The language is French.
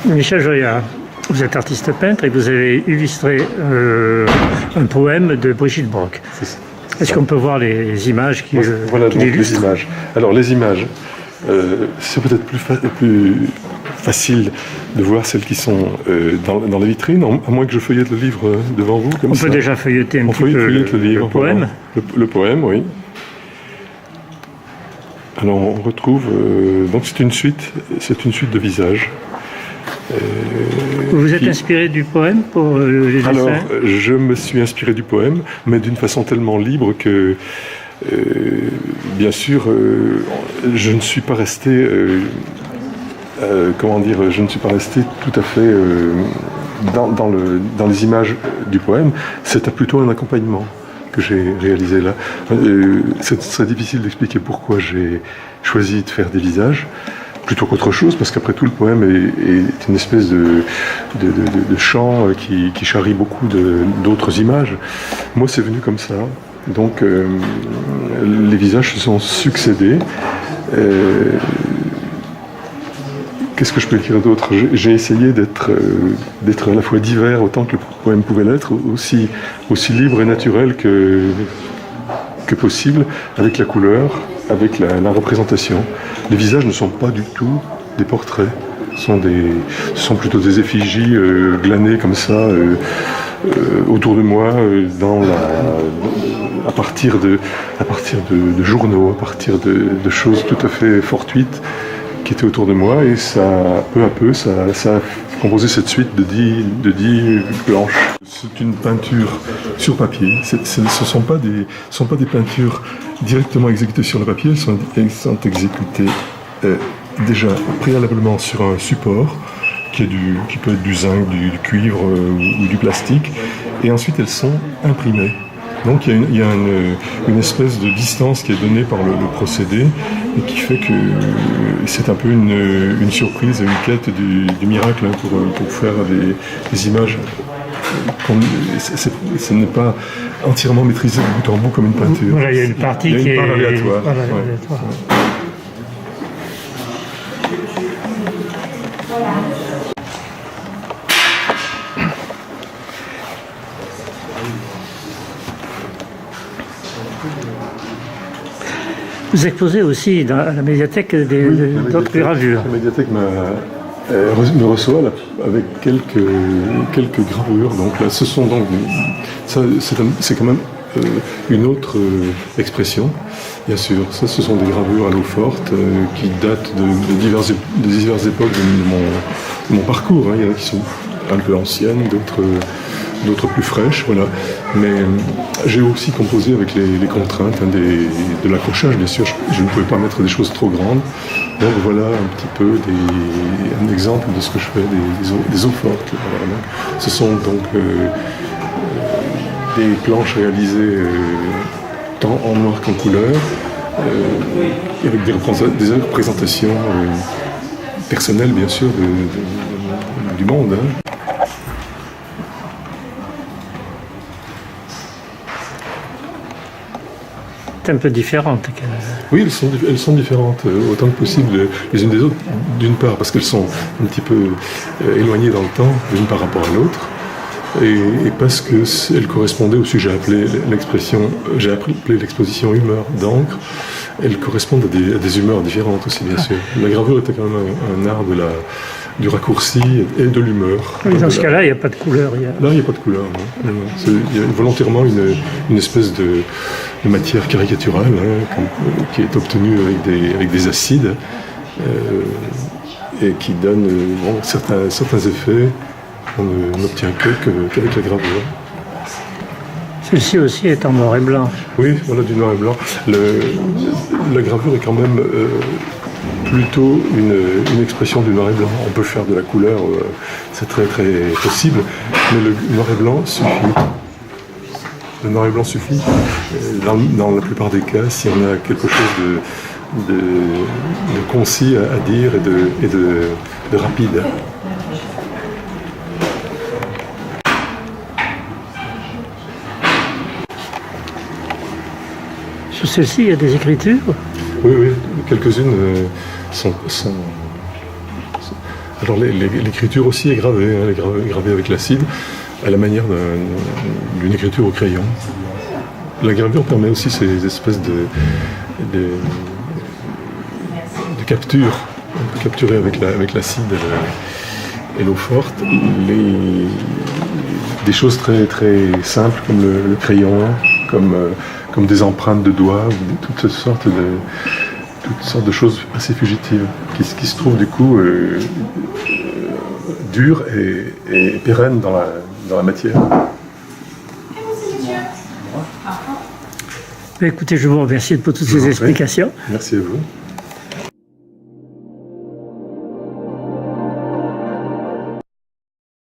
Michel Joyard, vous êtes artiste peintre et vous avez illustré un poème de Brigitte Brock. Est-ce qu'on peut voir les images qui voilà donc illustrent? les images. Alors les images, c'est peut-être plus facile de voir celles qui sont dans la vitrine, à moins que je feuillette le livre devant vous. Comme on ça. peut déjà feuilleter un petit peu le livre, le poème. Voilà. Le poème, oui. Alors on retrouve, donc c'est une suite de visages. Vous vous êtes inspiré du poème pour les dessins? Alors, je me suis inspiré du poème, mais d'une façon tellement libre que, bien sûr, je ne suis pas resté, je ne suis pas resté tout à fait dans les images du poème. C'était plutôt un accompagnement que j'ai réalisé là. C'est très difficile d'expliquer pourquoi j'ai choisi de faire des visages plutôt qu'autre chose, parce qu'après tout le poème est une espèce de chant qui charrie beaucoup d'autres images. Moi c'est venu comme ça, donc les visages se sont succédés. Qu'est-ce que je peux dire d'autre? J'ai essayé d'être à la fois divers autant que le poème pouvait l'être, aussi libre et naturel que possible, avec la couleur, avec la représentation. Les visages ne sont pas du tout des portraits, ce sont plutôt des effigies glanées comme ça autour de moi, à partir de journaux, à partir de choses tout à fait fortuites qui étaient autour de moi, et ça, peu à peu, ça a composé cette suite de 10 planches. C'est une peinture sur papier. Ce ne sont pas des peintures directement exécutées sur le papier, elles sont exécutées déjà préalablement sur un support qui peut être du zinc, du cuivre ou du plastique, et ensuite elles sont imprimées. Donc il y a une espèce de distance qui est donnée par le procédé, et qui fait que c'est un peu une surprise, une quête du miracle pour faire des images. Ce n'est pas entièrement maîtrisé de bout en bout comme une peinture. Voilà, il y a une partie qui est aléatoire. Voilà, ouais. aléatoire. Vous exposez aussi à la médiathèque d'autres gravures. La médiathèque me reçoit là, avec quelques gravures. Donc là, c'est quand même une autre expression, bien sûr. Ça, ce sont des gravures à l'eau forte qui datent de diverses époques de mon parcours. Hein. Il y en a qui sont un peu anciennes, d'autres plus fraîches, voilà. Mais j'ai aussi composé avec les contraintes de l'accrochage, bien sûr. Je ne pouvais pas mettre des choses trop grandes. Donc voilà un petit peu un exemple de ce que je fais, des eaux fortes. Voilà. Ce sont donc des planches réalisées tant en noir qu'en couleur, avec des représentations personnelles, bien sûr, du monde. Hein. Un peu différentes. Oui, elles sont différentes autant que possible les unes des autres, d'une part parce qu'elles sont un petit peu éloignées dans le temps, d'une par rapport à l'autre, et parce qu'elles correspondaient au sujet. J'ai appelé l'exposition humeur d'encre. Elles correspondent à des humeurs différentes aussi, bien sûr. La gravure était quand même un art du raccourci et de l'humeur. Oui, dans ce cas-là, il n'y a pas de couleur. Là, il n'y a pas de couleur. Non. Il y a volontairement une espèce de matière caricaturale qui est obtenue avec des acides et qui donne certains effets qu'on n'obtient qu'avec la gravure. Celle-ci aussi est en noir et blanc. Oui, voilà, du noir et blanc. La gravure est quand même plutôt une expression du noir et blanc. On peut faire de la couleur, c'est très très possible, mais le noir et blanc suffit. Le noir et blanc suffit. Dans la plupart des cas, si on a quelque chose de concis à dire et de rapide. Sur celle-ci, il y a des écritures? Oui, quelques-unes sont Alors l'écriture aussi est gravée, hein, elle est gravée avec l'acide, à la manière d'une écriture au crayon. La gravure permet aussi ces espèces de capture. On peut capturer avec l'acide et l'eau forte des choses très, très simples comme le crayon, comme des empreintes de doigts, toutes sortes de choses assez fugitives qui se trouvent du coup dures et pérennes dans la matière. Écoutez, je vous remercie pour toutes ces explications. Merci à vous.